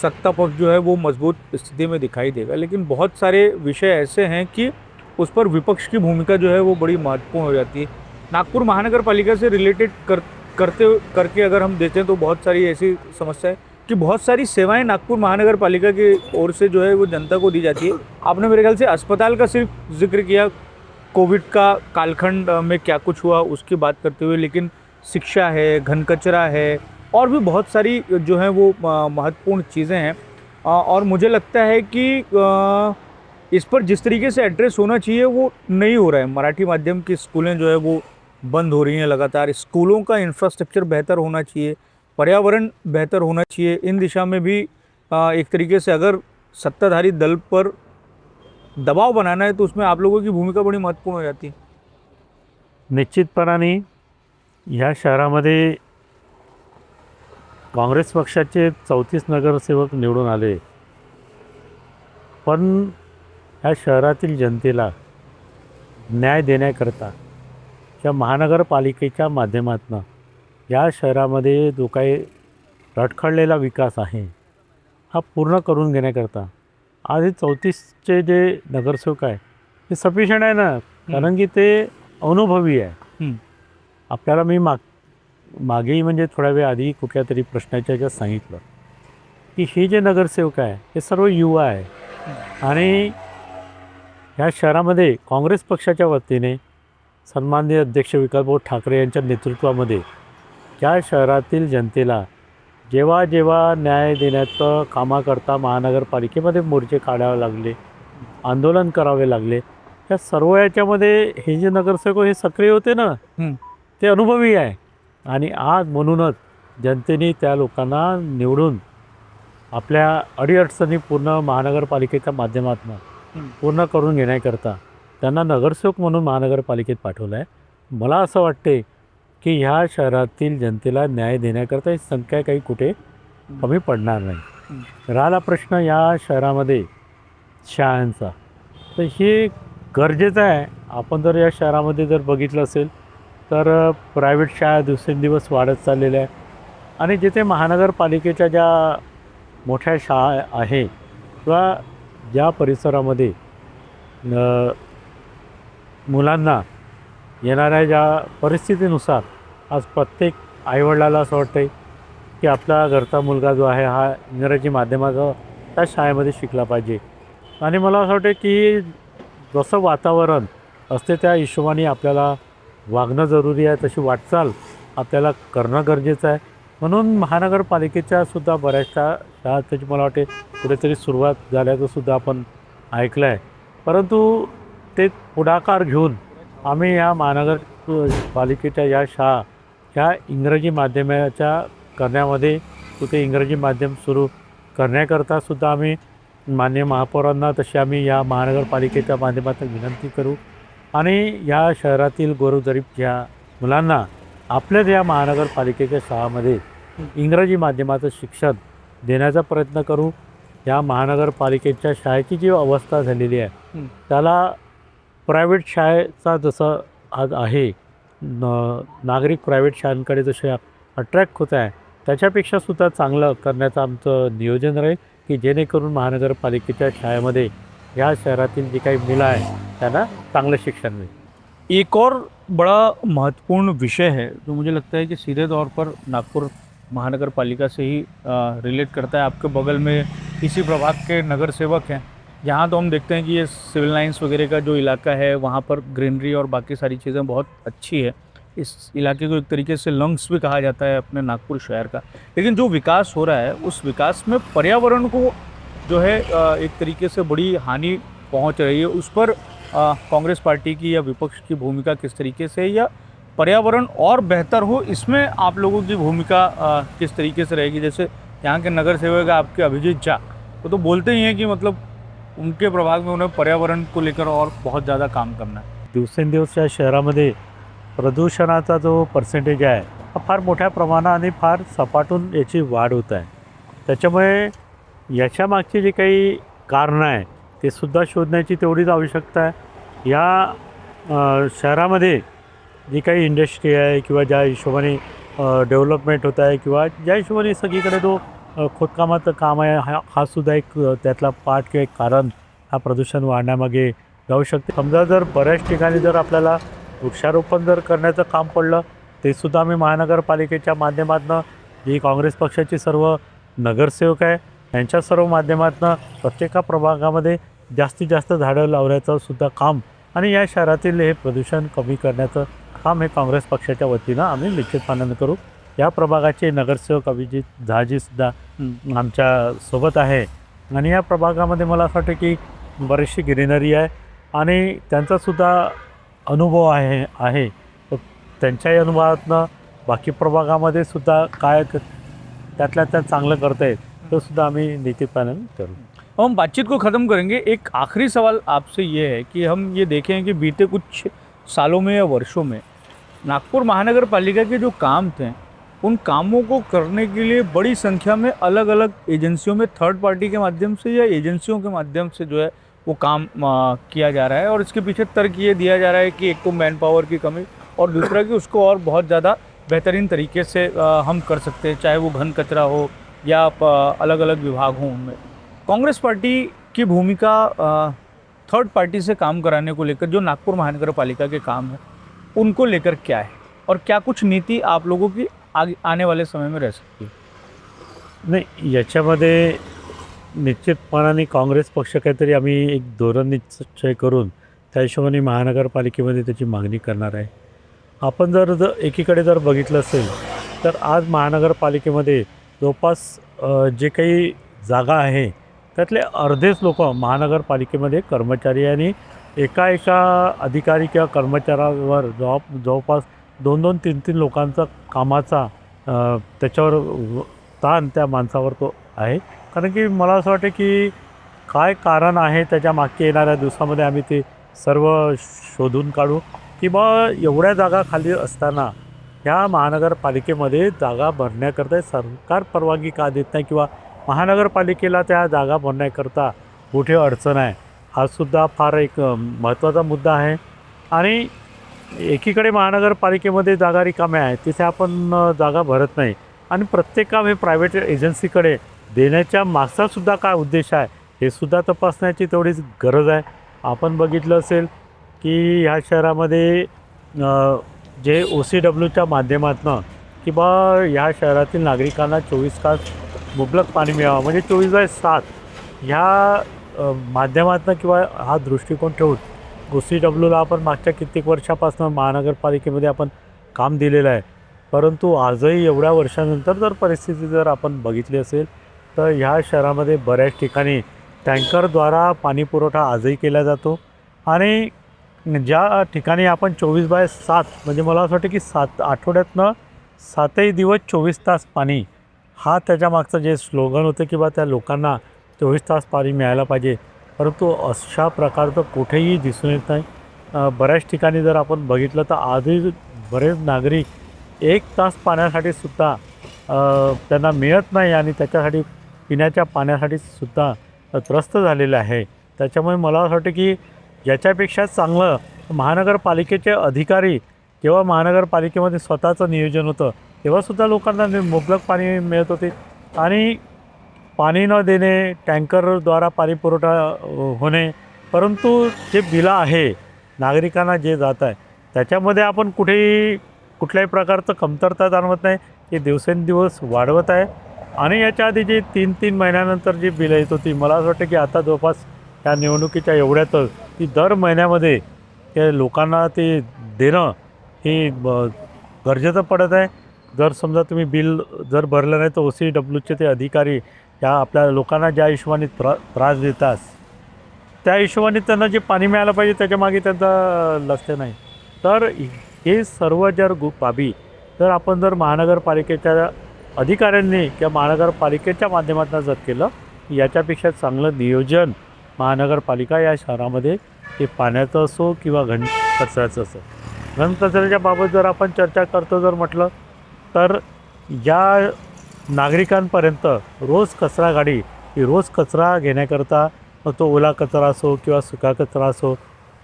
सत्ता पक्ष जो है वो मजबूत स्थिति में दिखाई देगा, लेकिन बहुत सारे विषय ऐसे हैं कि उस पर विपक्ष की भूमिका जो है वो बड़ी महत्वपूर्ण हो जाती है. नागपुर महानगर पालिका से रिलेटेड करके अगर हम देखें तो बहुत सारी ऐसी समस्या है कि बहुत सारी सेवाएं नागपुर महानगर पालिका की ओर से जो है वो जनता को दी जाती है. आपने मेरे ख्याल से अस्पताल का सिर्फ जिक्र किया, कोविड का कालखंड में क्या कुछ हुआ उसकी बात करते हुए, लेकिन शिक्षा है, घन कचरा है और भी बहुत सारी जो है वो महत्वपूर्ण चीज़ें हैं. और मुझे लगता है कि इस पर जिस तरीके से एड्रेस होना चाहिए वो नहीं हो रहा है. मराठी माध्यम की स्कूलें जो है वो बंद हो रही हैं लगातार. स्कूलों का इंफ्रास्ट्रक्चर बेहतर होना चाहिए, पर्यावरण बेहतर होना चाहिए. इन दिशा में भी एक तरीके से अगर सत्ताधारी दल पर दबाव बनाना है तो उसमें आप लोगों की भूमिका बड़ी महत्वपूर्ण हो जाती है. निश्चितपणाने ह्या शहरामध्ये काँग्रेस पक्षाचे 34 नगरसेवक निवडून आले, पण ह्या शहरातील जनतेला न्याय देण्याकरता या महानगरपालिकेच्या माध्यमातून या शहरामध्ये जो काही रखडलेला विकास आहे हा पूर्ण करून घेण्याकरता आज हे 34चे जे नगरसेवक आहे ते सफिशियंट आहे ना, कारण की ते अनुभवी आहे. आपल्याला मी मागेही म्हणजे थोड्या वेळ आधी कुठल्या तरी प्रश्नाच्या ह्याच्यात सांगितलं की हे जे नगरसेवक आहे हे सर्व युवा आहे. आणि ह्या शहरामध्ये काँग्रेस पक्षाच्या वतीने सन्माननीय अध्यक्ष विकासभाऊ ठाकरे यांच्या नेतृत्वामध्ये या शहरातील जनतेला जेव्हा जेव्हा न्याय देण्याचं कामाकरता महानगरपालिकेमध्ये मोर्चे काढावे लागले, आंदोलन करावे लागले, त्या सर्व याच्यामध्ये हे जे नगरसेवक हे सक्रिय होते ना, ते अनुभवी आहे. आणि आज म्हणूनच जनतेने त्या लोकांना निवडून आपल्या अडीअडचणी पूर्ण महानगरपालिकेच्या माध्यमातून पूर्ण करून घेण्याकरता त्यांना नगरसेवक म्हणून महानगरपालिकेत पाठवलं आहे. मला असं वाटते की ह्या शहरातील जनतेला न्याय देण्याकरता ही संख्या काही कुठे कमी पडणार नाही. राहिला प्रश्न या शहरामध्ये शाळांचा, तर हे गरजेचं आहे. आपण जर या शहरामध्ये जर बघितलं असेल तर प्रायव्हेट शाळा दिवसेंदिवस वाढत चाललेल्या आहे. आणि जिथे महानगरपालिकेच्या ज्या मोठ्या शाळा आहे किंवा ज्या परिसरामध्ये मुलांना येणाऱ्या ज्या परिस्थितीनुसार आज प्रत्येक आईवडिलाला असं वाटतं की आपला घरचा मुलगा जो आहे हा इंग्रजी माध्यमाचा त्या शाळेमध्ये शिकला पाहिजे. आणि मला असं वाटतं की जसं वातावरण असते त्या हिशोबाने आपल्याला वागणं जरुरी आहे, तशी वाटचाल आपल्याला करणं गरजेचं आहे. म्हणून महानगरपालिकेच्या सुद्धा बऱ्याचशा शाळा त्याची मला वाटते कुठेतरी सुरुवात झाल्याचं सुद्धा आपण ऐकलं आहे. परंतु ते पुढाकार घेऊन आम्ही या महानगरपालिकेच्या या शाळा ह्या इंग्रजी माध्यमाच्या करण्यामध्ये कुठे इंग्रजी माध्यम सुरू करण्याकरता सुद्धा आम्ही माननीय महापौरांना तशी आम्ही या महानगरपालिकेच्या माध्यमातून विनंती करू आणि या शहरातील गोरगरीब ज्या मुलांना आपल्याच या महानगरपालिकेच्या शाळामध्ये इंग्रजी माध्यमाचं शिक्षण देण्याचा प्रयत्न करू. या महानगरपालिकेच्या शाळेची जी अवस्था झालेली आहे त्याला प्रायव्हेट शाळेचा जसं आज आहे नागरिक प्रायव्हेट शाळांकडे जसे अट्रॅक्ट होत आहे त्याच्यापेक्षा सुद्धा चांगलं करण्याचं आमचं नियोजन राहील की जेणेकरून महानगरपालिकेच्या शाळेमध्ये या शहरातील जी काही मुलं आहे त्यांना चांगलं शिक्षण मिळेल. एक और बड़ा महत्वपूर्ण विषय है जो मुझे लगता है कि सीधे तौर पर नागपुर महानगर पालिका से ही रिलेट करता है. आपके बगल में इसी प्रभाग के नगर सेवक हैं. यहाँ तो हम देखते हैं कि ये सिविल लाइंस वगैरह का जो इलाका है वहाँ पर ग्रीनरी और बाकी सारी चीज़ें बहुत अच्छी है. इस इलाके को एक तरीके से लंग्स भी कहा जाता है अपने नागपुर शहर का. लेकिन जो विकास हो रहा है उस विकास में पर्यावरण को जो है एक तरीके से बड़ी हानि पहुंच रही है. उस पर कांग्रेस पार्टी की या विपक्ष की भूमिका किस तरीके से, या पर्यावरण और बेहतर हो इसमें आप लोगों की भूमिका किस तरीके से रहेगी? जैसे यहाँ के नगर सेवक आपके अभिजीत झा वो तो बोलते ही हैं कि मतलब उनके प्रभाग में उन्हें पर्यावरण को लेकर और बहुत ज़्यादा काम करना है. दिवसेंदिवस या शहरामध्ये प्रदूषणाचा जो पर्सेंटेज आहे हा फार मोठ्या प्रमाणाने फार सपाटून याची वाढ होत आहे. त्याच्यामुळे याच्या मागची जी काही कारणं आहे ते सुद्धा शोधण्याची तेवढीच आवश्यकता आहे. या शहरामध्ये जी काही इंडस्ट्री आहे किंवा ज्या हिशोबाने डेव्हलपमेंट होत आहे किंवा ज्या हिशोबाने सगळीकडे जो खोदकामाचं काम आहे हा सुद्धा एक त्यातला पार्ट किंवा एक कारण हा प्रदूषण वाढण्यामागे जाऊ शकते. समजा जर बऱ्याच ठिकाणी जर आपल्याला वृक्षारोपण जर करण्याचं काम पडलं ते सुद्धा आम्ही महानगरपालिकेच्या माध्यमातून जी काँग्रेस पक्षाची सर्व नगरसेवक आहे यांच्या सर्व माध्यमातून प्रत्येका प्रभागामध्ये जास्तीत जास्त झाडं लावण्याचं सुद्धा काम आणि या शहरातील हे प्रदूषण कमी करण्याचं काम हे काँग्रेस पक्षाच्या वतीनं आम्ही निश्चितपणाने करू. या प्रभागाचे नगरसेवक अभिजित झाजीसुद्धा आमच्या सोबत आहे आणि या प्रभागामध्ये मला असं वाटतं की बरीचशी ग्रीनरी आहे आणि त्यांचासुद्धा अनुभव आहे तर त्यांच्याही अनुभवातनं बाकी प्रभागामध्ये सुद्धा काय त्यातल्या त्यात चांगलं करता येईल तो सुद्धा आम्ही निश्चितपणे करू. हम बातचीत को ख़त्म करेंगे. एक आखिरी सवाल आपसे ये है कि हम ये देखें कि बीते कुछ सालों में या वर्षों में नागपुर महानगर पालिका के जो काम थे उन कामों को करने के लिए बड़ी संख्या में अलग अलग एजेंसियों में थर्ड पार्टी के माध्यम से या एजेंसियों के माध्यम से जो है वो काम किया जा रहा है. और इसके पीछे तर्क ये दिया जा रहा है कि एक तो मैन पावर की कमी और दूसरा कि उसको और बहुत ज़्यादा बेहतरीन तरीके से हम कर सकते हैं, चाहे वो घन कचरा हो या अलग अलग विभाग हों उनमें. कांग्रेस पार्टी की भूमिका थर्ड पार्टी से काम कराने को लेकर जो नागपुर महानगर पालिका के काम है उनको लेकर क्या है और क्या कुछ नीति आप लोगों की आने वाले समय में रह सकती है? नाही याच्यामध्ये निश्चितपणाने काँग्रेस पक्ष काहीतरी आम्ही एक धोरण निश्चय करून त्या हिशोबाने महानगरपालिकेमध्ये त्याची मागणी करणार आहे. आपण जर एकीकडे जर बघितलं असेल तर आज महानगरपालिकेमध्ये जवळपास जे काही जागा आहे त्यातले अर्धेच लोक महानगरपालिकेमध्ये कर्मचारी आणि एका अधिकारी किंवा कर्मचाऱ्यावर जवळपास 2-2, 3-3 लोकांचा कामाचा त्याच्यावर ताण त्या माणसावर तो आहे. कारण की मला असं वाटतं की काय कारण आहे त्याच्या मागचे येणाऱ्या दिवसामध्ये आम्ही ते सर्व शोधून काढू की बा एवढ्या जागा खाली असताना ह्या महानगरपालिकेमध्ये जागा भरण्याकरता सरकार परवानगी का देत नाही किंवा महानगरपालिकेला त्या जागा भरण्याकरता कुठे अडचण आहे हा सुद्धा फार एक महत्त्वाचा मुद्दा आहे. आणि एकीकडे महानगरपालिकेमध्ये जागा रिकाम्या आहे तिथे आपण जागा भरत नाही आणि प्रत्येक काम हे प्रायव्हेट एजन्सीकडे देण्याच्या मागचासुद्धा काय उद्देश आहे हे सुद्धा तपासण्याची तेवढीच गरज आहे. आपण बघितलं असेल की ह्या शहरामध्ये जे OCWच्या माध्यमातून की बा ह्या शहरातील नागरिकांना 24 तास मुबलक पाणी मिळावं म्हणजे 24/7 ह्या माध्यमातून किंवा हा दृष्टिकोन ठेवून OCWला आपण मागच्या कित्येक वर्षापासून महानगरपालिकेमध्ये आपण काम दिलेलं आहे. परंतु आजही एवढ्या वर्षानंतर जर परिस्थिती जर आपण बघितली असेल तर ह्या शहरामध्ये बऱ्याच ठिकाणी टँकरद्वारा पाणी पुरवठा आजही केला जातो आणि ज्या ठिकाणी आपण 24/7 म्हणजे मला असं वाटतं की 7 आठवड्यातनं 7ही दिवस 24 तास पाणी हा त्याच्या मागचं जे स्लोगन होतं की बा त्या लोकांना 24 तास पाणी मिळायला पाहिजे. परंतु अशा प्रकारचं कुठेही दिसून येत नाही. बऱ्याच ठिकाणी जर आपण बघितलं तर आधी बरेच नागरिक 1 तास पाण्यासाठी सुद्धा त्यांना मिळत नाही आणि त्याच्यासाठी पिण्याच्या पाण्यासाठी सुद्धा त्रस्त झालेले आहे. त्याच्यामुळे मला असं वाटतं की याच्यापेक्षा चांगलं महानगरपालिकेचे अधिकारी जेव्हा महानगरपालिकेमध्ये स्वतःचं नियोजन होतं तेव्हासुद्धा लोकांना मुबलक पाणी मिळत होते आणि पाणी न देणे, टँकरद्वारा पाणी पुरवठा होणे, परंतु जे बिलं आहे नागरिकांना जे जात आहे त्याच्यामध्ये आपण कुठल्याही प्रकारचं कमतरता जाणवत नाही. हे दिवसेंदिवस वाढवत आहे आणि याच्या आधी जी 3-3 महिन्यानंतर जी बिलं येत होती, मला असं वाटतं की आता जवळपास या निवडणुकीच्या एवढ्यातच ती दर महिन्यामध्ये ते लोकांना ते देणं हे गरजेचं पडत आहे. जर समजा तुम्ही बिल जर भरलं नाही तर OCWचे ते अधिकारी या आपल्या लोकांना ज्या हिशोबाने त्रास देतात त्या हिशोबाने त्यांना जे पाणी मिळालं पाहिजे त्याच्यामागे त्यांचं लक्ष नाही. तर हे सर्व जर बाबी जर आपण जर महानगरपालिकेच्या अधिकाऱ्यांनी किंवा महानगरपालिकेच्या माध्यमातून जर केलं याच्यापेक्षा चांगलं नियोजन महानगरपालिका या शहरामध्ये ते पाण्याचं असो किंवा कचऱ्याचं असो. घनकचऱ्याच्या बाबत जर आपण चर्चा करतो जर म्हटलं तर या नागरिकांपर्यंत रोज कचरा गाडी ही रोज कचरा घेण्याकरता तो ओला कचरा असो किंवा सुका कचरा असो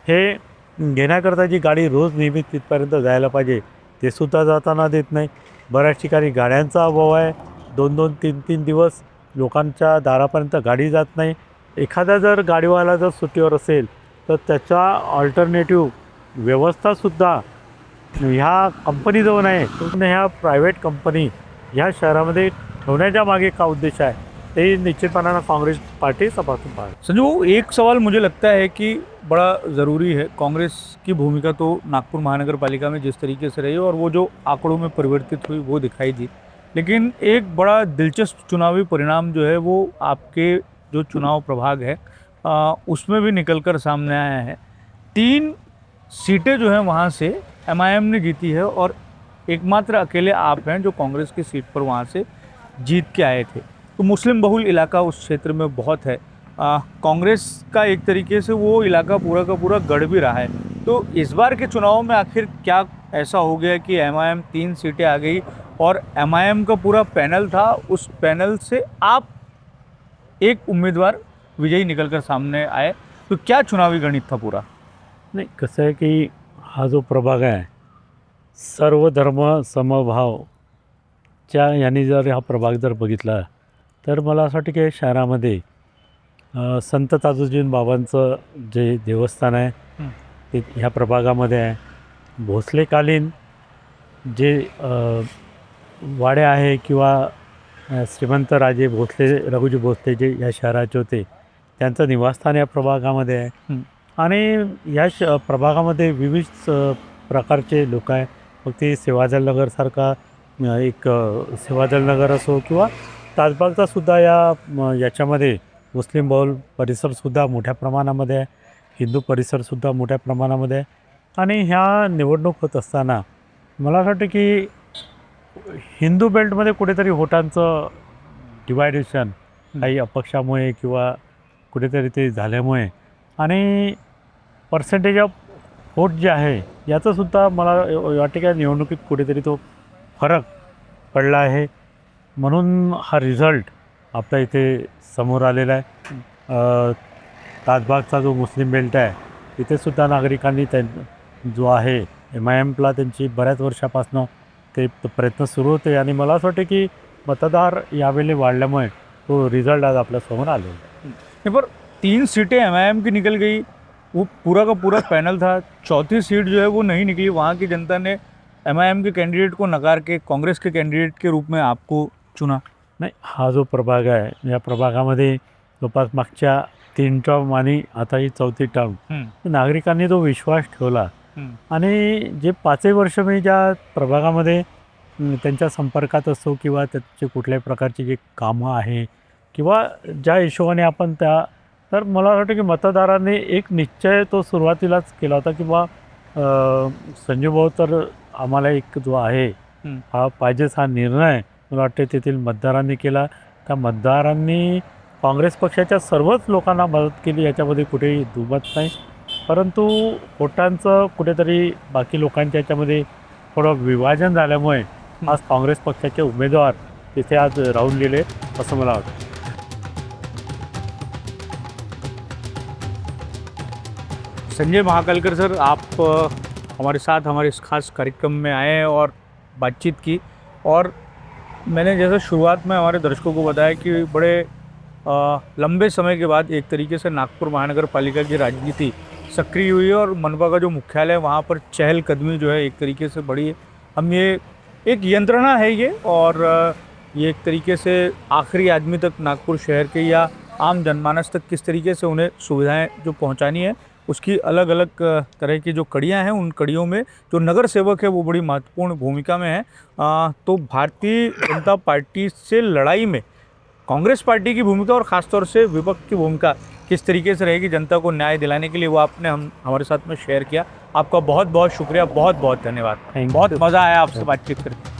हे घेण्याकरता जी गाडी रोज नियमित तिथपर्यंत जायला पाहिजे ते सुद्धा जाताना देत नाही. बऱ्याच ठिकाणी गाड्यांचा अभाव आहे. 2-2, 3-3 दिवस लोकांच्या दारापर्यंत गाडी जात नाही. एखादा जर गाडीवाला जर सुट्टीवर असेल तर त्याचा अल्टरनेटिव्ह व्यवस्थासुद्धा ह्या कंपनीजवळ आहे. ह्या प्रायव्हेट कंपनी ह्या शहरामध्ये ठेवण्याच्या मागे का उद्देश आहे ते निश्चितपणानं कांग्रेस पार्टी तपासून पाहते. संजू बाबू, एक सवाल मुझे लगता है कि बड़ा ज़रूरी है। कांग्रेस की भूमिका तो नागपुर महानगर पालिका में जिस तरीके से रही और वो जो आंकड़ों में परिवर्तित हुई वो दिखाई दी, लेकिन एक बड़ा दिलचस्प चुनावी परिणाम जो है वो आपके जो चुनाव प्रभाग है उसमें भी निकल कर सामने आया है। 3 सीटें जो हैं वहाँ से MIM ने जीती है और एकमात्र अकेले आप हैं जो कांग्रेस की सीट पर वहाँ से जीत के आए थे। तो मुस्लिम बहुल इलाका उस क्षेत्र में बहुत है। कांग्रेस का एक तरीके से वो इलाका पूरा का पूरा गढ़ भी रहा है। तो इस बार के चुनाव में आखिर क्या ऐसा हो गया कि MIM 3 सीटें आ गई और MIM का पूरा पैनल था, उस पैनल से आप एक उम्मीदवार विजयी निकलकर सामने आए, तो क्या चुनावी गणित था पूरा? नाही, कसं आहे की हा जो प्रभाग आहे सर्व धर्म समभावच्या याने जर हा प्रभाग जर बघितला तर मला असं वाटतं की शहरामध्ये संत ताजुद्दीन बाबांचं जे देवस्थान आहे ते ह्या प्रभागामध्ये आहे. भोसलेकालीन जे वाडे आहे किंवा श्रीमंत राजे भोसले रघुजी भोसले जे या शहराचे होते त्यांचं निवासस्थान या प्रभागामध्ये आहे. आणि या प्रभागामध्ये विविध प्रकारचे लोक आहे. मग ते सेवादलनगरसारखा एक सेवादलनगर असो किंवा ताजबागचा सुद्धा याच्यामध्ये मुस्लिम बहुल परिसरसुद्धा मोठ्या प्रमाणामध्ये आहे, हिंदू परिसरसुद्धा मोठ्या प्रमाणामध्ये आहे. आणि ह्या निवडणूक होत असताना मला असं वाटतं की हिंदू बेल्टमध्ये कुठेतरी वोटांचं डिवायडेशन काही अपक्षामुळे किंवा कुठेतरी ते झाल्यामुळे आणि पर्सेंटेज ऑफ वोट जे आहे याचंसुद्धा मला वाटतं की निवडणुकीत कुठेतरी तो फरक पडला आहे. म्हणून हा रिझल्ट आपल्या इथे समोर आलेला आहे. ताजबागचा जो मुस्लिम बेल्ट आहे तिथेसुद्धा नागरिकांनी जो आहे MIMला त्यांची बऱ्याच वर्षापासून ते प्रयत्न सुरू होते आणि मला असं वाटतं की मतदार यावेळी वाढल्यामुळे तो रिज़ल्ट आज आपल्यासमोर आलेला आहे. पर 3 सीटें MIM की निकल गई, वो पूरा का पूरा पैनल था। 4थी सीट जो है वो नहीं निकली। वहाँ की जनता ने MIM के कैंडिडेट को नकार के कांग्रेस के कैंडिडेट के रूप में आपको चुना। नाही, हा जो प्रभाग आहे या प्रभागामध्ये जवळपास मागच्या 3 टर्म आणि आता ही 4थी टर्म नागरिकांनी जो विश्वास ठेवला आणि जे 5 वर्ष मी ज्या प्रभागामध्ये त्यांच्या संपर्कात असो किंवा त्याचे कुठल्याही प्रकारची जी कामं आहे किंवा ज्या हिशोबाने आपण तर मला वाटतं की मतदारांनी एक निश्चय तो सुरुवातीलाच केला होता की बा संजू भाऊ तर आम्हाला एक जो आहे हा पाहिजेच हा निर्णय मला वाटतं तेथील मतदारांनी केला. त्या मतदारांनी काँग्रेस पक्षाच्या सर्वच लोकांना मदत केली, याच्यामध्ये कुठेही दुमत नाही. परंतु वोटांचं कुठेतरी बाकी लोकांच्या याच्यामध्ये थोडं विभाजन झाल्यामुळे आज काँग्रेस पक्षाचे उमेदवार तिथे आज राहून गेले असं मला वाटतं. संजय महाकालकर सर, आप हमारे साथ हमारे इस खास कार्यक्रम में आए और बातचीत की, और मैंने जैसा शुरुआत में हमारे दर्शकों को बताया कि बड़े लंबे समय के बाद एक तरीके से नागपुर महानगर पालिका की राजनीति सक्रिय हुई है और मनपा का जो मुख्यालय है वहाँ पर चहलकदमी जो है एक तरीके से बढ़ी है. हम ये एक यंत्रणा है ये, और ये एक तरीके से आखिरी आदमी तक नागपुर शहर के या आम जनमानस तक किस तरीके से उन्हें सुविधाएं जो पहुंचानी है उसकी अलग अलग तरह की जो कड़ियां हैं, उन कड़ियों में जो नगर सेवक है वो बड़ी महत्वपूर्ण भूमिका में है. तो भारतीय जनता पार्टी से लड़ाई में कांग्रेस पार्टी की भूमिका और ख़ासतौर से विपक्ष की भूमिका किस तरीके से रहेगी जनता को न्याय दिलाने के लिए, वो आपने हमारे साथ में शेयर किया. आपका बहुत बहुत शुक्रिया, बहुत बहुत धन्यवाद. Thank बहुत you. मज़ा आया आपसे बातचीत करके.